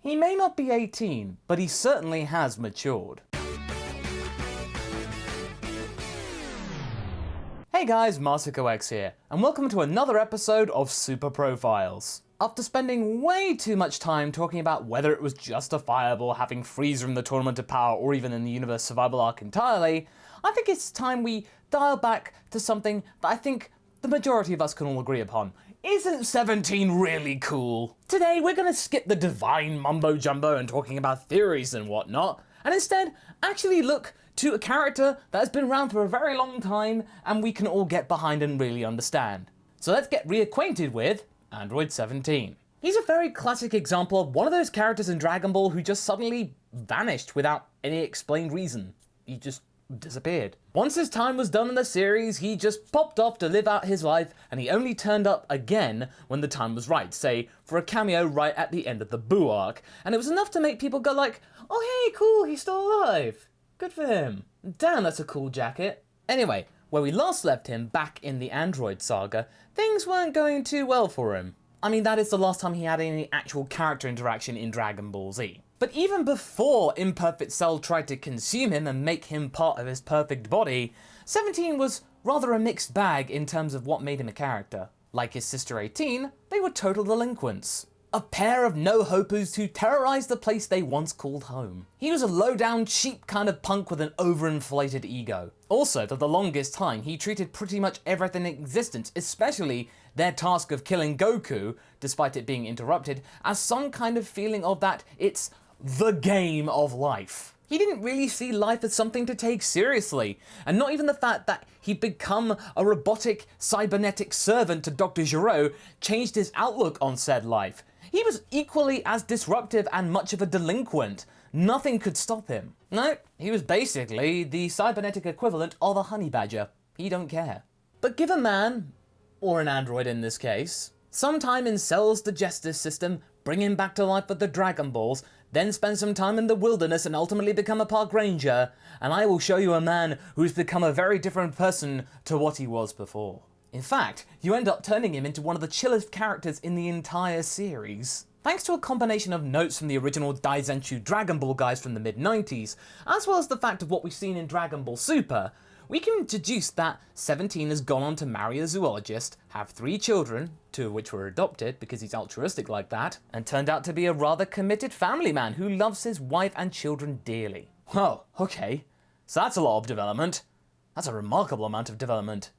He may not be 18, but he certainly has matured. Hey guys, MasakoX here, and welcome to another episode of Super Profiles. After spending way too much time talking about whether it was justifiable having Frieza in the Tournament of Power or even in the Universe Survival Arc entirely, I think it's time we dial back to something that I think the majority of us can all agree upon. Isn't 17 really cool? Today we're gonna skip the divine mumbo jumbo and talking about theories and whatnot, and instead actually look to a character that has been around for a very long time and we can all get behind and really understand. So let's get reacquainted with Android 17. He's a very classic example of one of those characters in Dragon Ball who just suddenly vanished without any explained reason. He just disappeared. Once his time was done in the series, he just popped off to live out his life, and he only turned up again when the time was right, say for a cameo right at the end of the Buu arc, and it was enough to make people go like, oh hey, cool, he's still alive. Good for him. Damn, that's a cool jacket. Anyway, where we last left him back in the Android saga, things weren't going too well for him. I mean, that is the last time he had any actual character interaction in Dragon Ball Z. But even before Imperfect Cell tried to consume him and make him part of his perfect body, 17 was rather a mixed bag in terms of what made him a character. Like his sister 18, they were total delinquents. A pair of no-hopers who terrorized the place they once called home. He was a low-down, cheap kind of punk with an overinflated ego. Also, for the longest time, he treated pretty much everything in existence, especially their task of killing Goku, despite it being interrupted, as some kind of feeling of that it's the game of life. He didn't really see life as something to take seriously, and not even the fact that he'd become a robotic, cybernetic servant to Dr. Gero changed his outlook on said life. He was equally as disruptive and much of a delinquent. Nothing could stop him. No, he was basically the cybernetic equivalent of a honey badger. He don't care. But give a man, or an android in this case, some time in Cell's digestive system, bring him back to life with the Dragon Balls, then spend some time in the wilderness and ultimately become a park ranger, and I will show you a man who's become a very different person to what he was before. In fact, you end up turning him into one of the chillest characters in the entire series. Thanks to a combination of notes from the original Daizenshuu Dragon Ball guys from the mid-90s, as well as the fact of what we've seen in Dragon Ball Super, we can deduce that 17 has gone on to marry a zoologist, have 3 children, 2 of which were adopted because he's altruistic like that, and turned out to be a rather committed family man who loves his wife and children dearly. Well, okay, so that's a lot of development. That's a remarkable amount of development.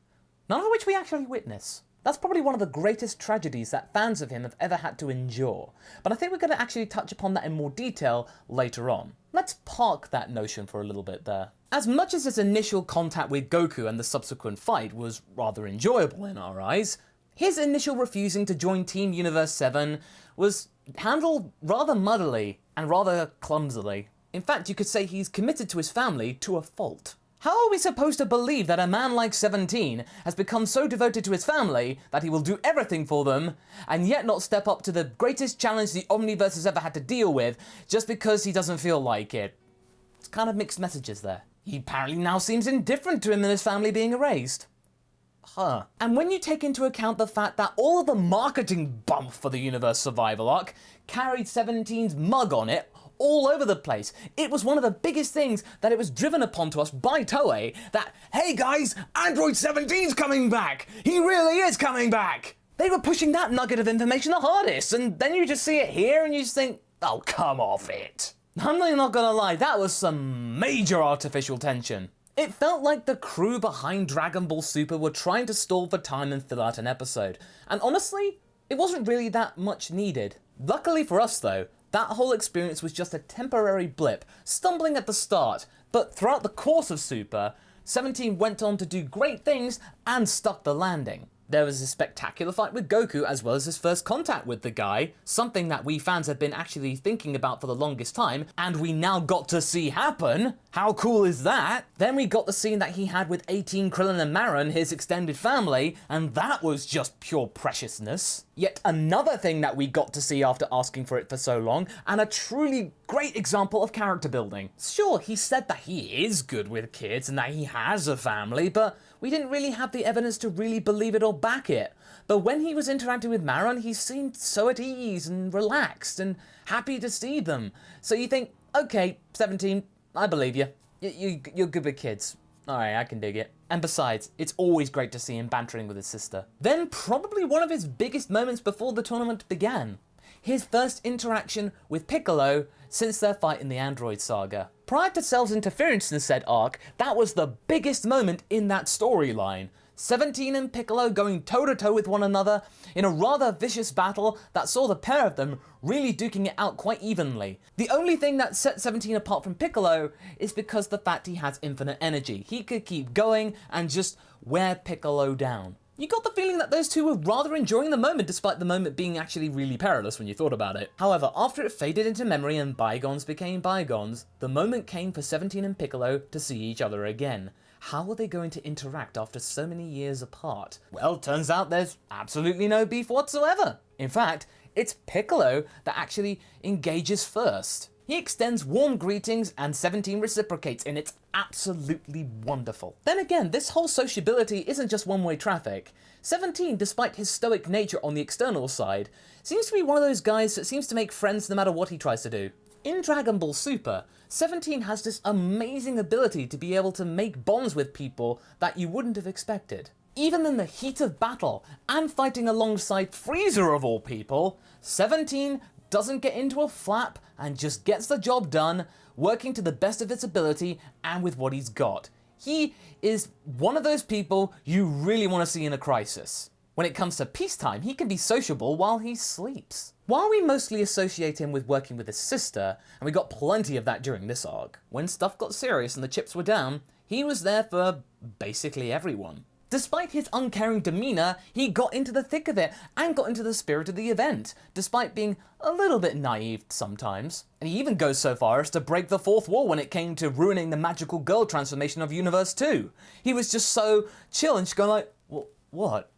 None of which we actually witness. That's probably one of the greatest tragedies that fans of him have ever had to endure, but I think we're going to actually touch upon that in more detail later on. Let's park that notion for a little bit there. As much as his initial contact with Goku and the subsequent fight was rather enjoyable in our eyes, his initial refusing to join Team Universe 7 was handled rather muddily and rather clumsily. In fact, you could say he's committed to his family to a fault. How are we supposed to believe that a man like 17 has become so devoted to his family that he will do everything for them, and yet not step up to the greatest challenge the Omniverse has ever had to deal with just because he doesn't feel like it? It's kind of mixed messages there. He apparently now seems indifferent to him and his family being erased. Huh. And when you take into account the fact that all of the marketing bump for the Universe Survival Arc carried 17's mug on it all over the place. It was one of the biggest things that it was driven upon to us by Toei that, hey guys, Android 17's coming back! He really is coming back! They were pushing that nugget of information the hardest, and then you just see it here and you just think, oh, come off it. I'm not gonna lie, that was some major artificial tension. It felt like the crew behind Dragon Ball Super were trying to stall for time and fill out an episode. And honestly, it wasn't really that much needed. Luckily for us though, that whole experience was just a temporary blip, stumbling at the start, but throughout the course of Super, 17 went on to do great things and stuck the landing. There was a spectacular fight with Goku as well as his first contact with the guy, something that we fans have been actually thinking about for the longest time, and we now got to see happen. How cool is that? Then we got the scene that he had with 18, Krillin and Marin, his extended family, and that was just pure preciousness. Yet another thing that we got to see after asking for it for so long, and a truly great example of character building. Sure, he said that he is good with kids and that he has a family, but we didn't really have the evidence to really believe it or back it. But when he was interacting with Maron, he seemed so at ease and relaxed and happy to see them. So you think, okay, 17, I believe you. You're good with kids. Alright, I can dig it. And besides, it's always great to see him bantering with his sister. Then probably one of his biggest moments before the tournament began. His first interaction with Piccolo since their fight in the Android Saga. Prior to Cell's interference in said arc, that was the biggest moment in that storyline. 17 and Piccolo going toe-to-toe with one another in a rather vicious battle that saw the pair of them really duking it out quite evenly. The only thing that set 17 apart from Piccolo is because the fact he has infinite energy. He could keep going and just wear Piccolo down. You got the feeling that those two were rather enjoying the moment, despite the moment being actually really perilous when you thought about it. However, after it faded into memory and bygones became bygones, the moment came for 17 and Piccolo to see each other again. How are they going to interact after so many years apart? Well, turns out there's absolutely no beef whatsoever. In fact, it's Piccolo that actually engages first. He extends warm greetings and 17 reciprocates, and it's absolutely wonderful. Then again, this whole sociability isn't just one-way traffic. 17, despite his stoic nature on the external side, seems to be one of those guys that seems to make friends no matter what he tries to do. In Dragon Ball Super, 17 has this amazing ability to be able to make bonds with people that you wouldn't have expected. Even in the heat of battle, and fighting alongside Frieza of all people, 17 doesn't get into a flap and just gets the job done, working to the best of its ability and with what he's got. He is one of those people you really want to see in a crisis. When it comes to peacetime, he can be sociable while he sleeps. While we mostly associate him with working with his sister, and we got plenty of that during this arc, when stuff got serious and the chips were down, he was there for basically everyone. Despite his uncaring demeanour, he got into the thick of it and got into the spirit of the event, despite being a little bit naive sometimes. And he even goes so far as to break the fourth wall when it came to ruining the magical girl transformation of Universe 2. He was just so chill and just going like, what?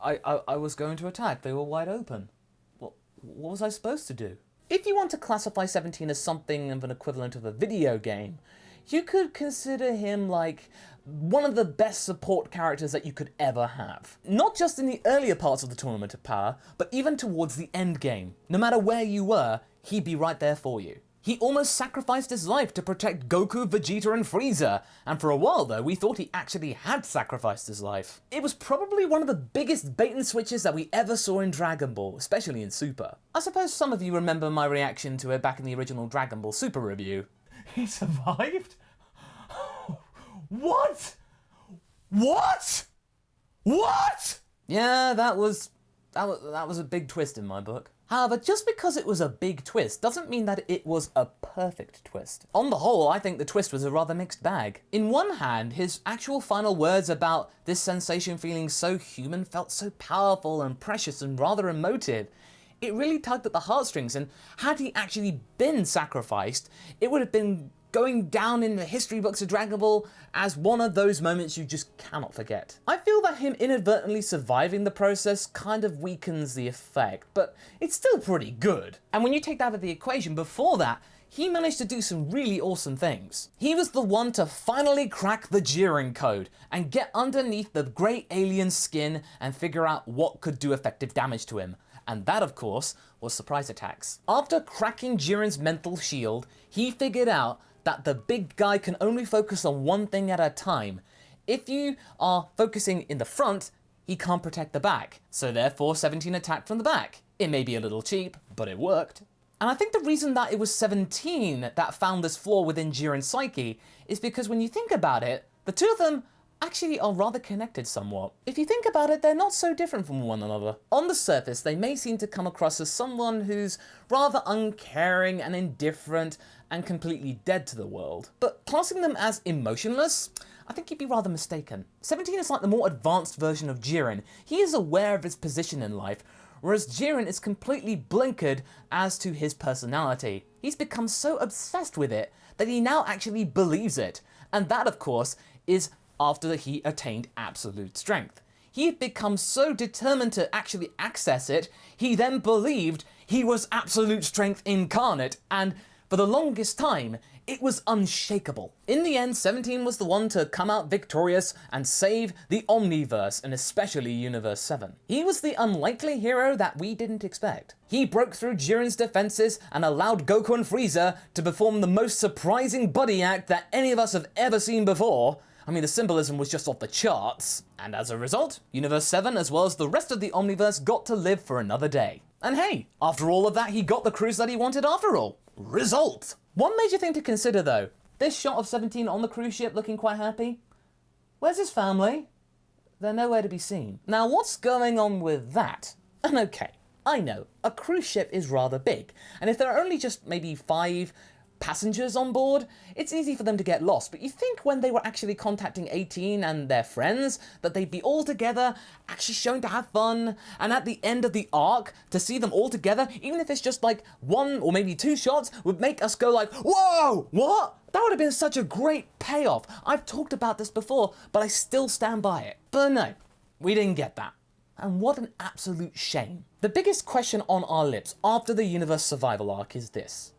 I was going to attack, they were wide open. What was I supposed to do? If you want to classify 17 as something of an equivalent of a video game, you could consider him like one of the best support characters that you could ever have. Not just in the earlier parts of the Tournament of Power, but even towards the end game. No matter where you were, he'd be right there for you. He almost sacrificed his life to protect Goku, Vegeta and Frieza, and for a while though, we thought he actually had sacrificed his life. It was probably one of the biggest bait and switches that we ever saw in Dragon Ball, especially in Super. I suppose some of you remember my reaction to it back in the original Dragon Ball Super review. He survived? What? Yeah, that was a big twist in my book. However, just because it was a big twist doesn't mean that it was a perfect twist. On the whole, I think the twist was a rather mixed bag. In one hand, his actual final words about this sensation feeling so human felt so powerful and precious and rather emotive. It really tugged at the heartstrings, and had he actually been sacrificed, it would have been going down in the history books of Dragon Ball as one of those moments you just cannot forget. I feel that him inadvertently surviving the process kind of weakens the effect, but it's still pretty good. And when you take that out of the equation, before that, he managed to do some really awesome things. He was the one to finally crack the Jiren code and get underneath the grey alien skin and figure out what could do effective damage to him. And that, of course, was surprise attacks. After cracking Jiren's mental shield, he figured out that the big guy can only focus on one thing at a time. If you are focusing in the front, he can't protect the back. So therefore 17 attacked from the back. It may be a little cheap, but it worked. And I think the reason that it was 17 that found this flaw within Jiren's psyche is because when you think about it, the two of them actually are rather connected somewhat. If you think about it, they're not so different from one another. On the surface, they may seem to come across as someone who's rather uncaring and indifferent and completely dead to the world. But classing them as emotionless, I think you'd be rather mistaken. 17 is like the more advanced version of Jiren. He is aware of his position in life, whereas Jiren is completely blinkered as to his personality. He's become so obsessed with it that he now actually believes it. And that, of course, is after he attained absolute strength. he had become so determined to actually access it, he then believed he was absolute strength incarnate, and for the longest time, it was unshakable. In the end, 17 was the one to come out victorious and save the Omniverse, and especially Universe 7. He was the unlikely hero that we didn't expect. He broke through Jiren's defenses and allowed Goku and Frieza to perform the most surprising buddy act that any of us have ever seen before. I mean, the symbolism was just off the charts. And as a result, Universe 7 as well as the rest of the Omniverse got to live for another day. And hey, after all of that, he got the cruise that he wanted after all. Result! One major thing to consider though, this shot of 17 on the cruise ship looking quite happy. Where's his family? They're nowhere to be seen. Now what's going on with that? And okay, I know, a cruise ship is rather big, and if there are only just maybe 5 passengers on board, it's easy for them to get lost, but you think when they were actually contacting 18 and their friends that they'd be all together, actually showing to have fun, and at the end of the arc, to see them all together, even if it's just like 1 or maybe 2 shots, would make us go like, whoa, what? That would have been such a great payoff. I've talked about this before, but I still stand by it. But no, we didn't get that. And what an absolute shame. The biggest question on our lips after the Universe Survival arc is this.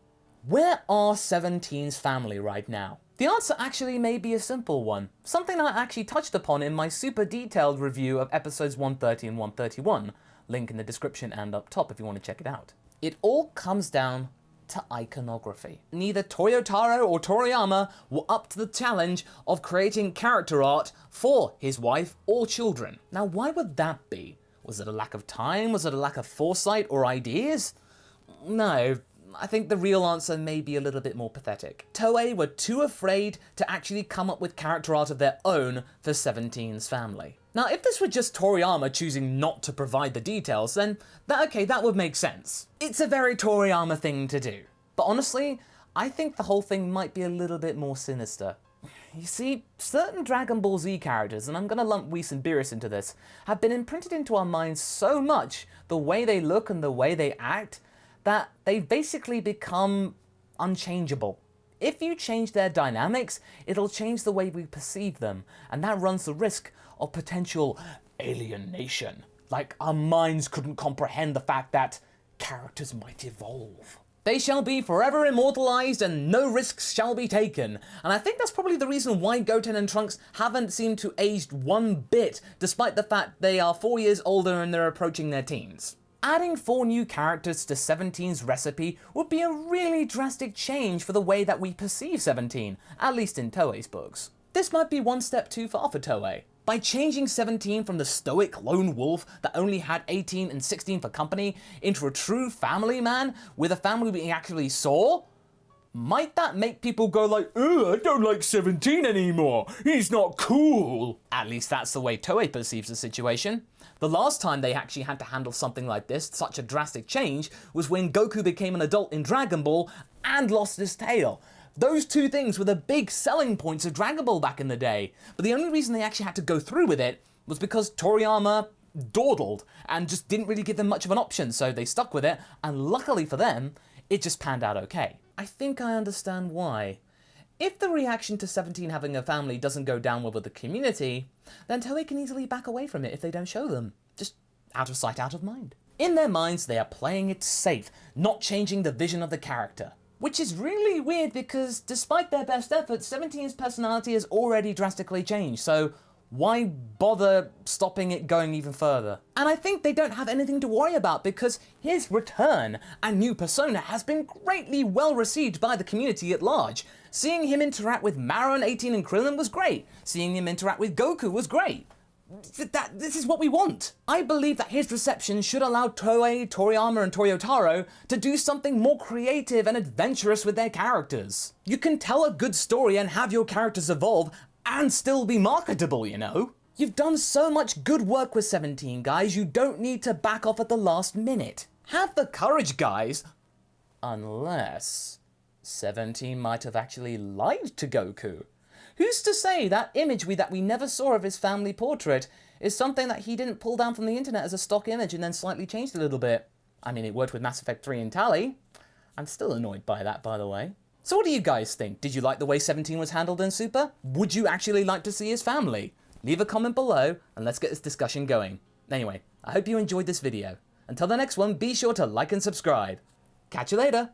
Where are 17's family right now? The answer actually may be a simple one, something I actually touched upon in my super detailed review of episodes 130 and 131, link in the description and up top if you want to check it out. It all comes down to iconography. Neither Toyotaro or Toriyama were up to the challenge of creating character art for his wife or children. Now why would that be? Was it a lack of time? Was it a lack of foresight or ideas? No. I think the real answer may be a little bit more pathetic. Toei were too afraid to actually come up with character art of their own for 17's family. Now, if this were just Toriyama choosing not to provide the details, then that would make sense. It's a very Toriyama thing to do. But honestly, I think the whole thing might be a little bit more sinister. You see, certain Dragon Ball Z characters, and I'm gonna lump Whis and Beerus into this, have been imprinted into our minds so much, the way they look and the way they act, that they've basically become unchangeable. If you change their dynamics, it'll change the way we perceive them, and that runs the risk of potential alienation. Like our minds couldn't comprehend the fact that characters might evolve. They shall be forever immortalized and no risks shall be taken. And I think that's probably the reason why Goten and Trunks haven't seemed to aged one bit, despite the fact they are 4 years older and they're approaching their teens. Adding 4 new characters to 17's recipe would be a really drastic change for the way that we perceive 17, at least in Toei's books. This might be one step too far for Toei. By changing 17 from the stoic lone wolf that only had 18 and 16 for company into a true family man with a family we actually saw, might that make people go like, ugh, I don't like 17 anymore, he's not cool? At least that's the way Toei perceives the situation. The last time they actually had to handle something like this, such a drastic change, was when Goku became an adult in Dragon Ball and lost his tail. Those 2 things were the big selling points of Dragon Ball back in the day, but the only reason they actually had to go through with it was because Toriyama dawdled and just didn't really give them much of an option, so they stuck with it, and luckily for them, it just panned out okay. I think I understand why. If the reaction to 17 having a family doesn't go down well with the community, then Toei can easily back away from it if they don't show them. Just out of sight, out of mind. In their minds, they are playing it safe, not changing the vision of the character. Which is really weird because despite their best efforts, 17's personality has already drastically changed, so why bother stopping it going even further? And I think they don't have anything to worry about because his return and new persona has been greatly well received by the community at large. Seeing him interact with Mara, 18 and Krillin was great. Seeing him interact with Goku was great. This is what we want. I believe that his reception should allow Toei, Toriyama and Toyotaro to do something more creative and adventurous with their characters. You can tell a good story and have your characters evolve and still be marketable, you know? You've done so much good work with 17, guys, you don't need to back off at the last minute. Have the courage, guys. Unless 17 might have actually lied to Goku. Who's to say that image that we never saw of his family portrait is something that he didn't pull down from the internet as a stock image and then slightly changed a little bit? I mean, it worked with Mass Effect 3 and Tally. I'm still annoyed by that, by the way. So what do you guys think? Did you like the way 17 was handled in Super? Would you actually like to see his family? Leave a comment below and let's get this discussion going. Anyway, I hope you enjoyed this video. Until the next one, be sure to like and subscribe. Catch you later!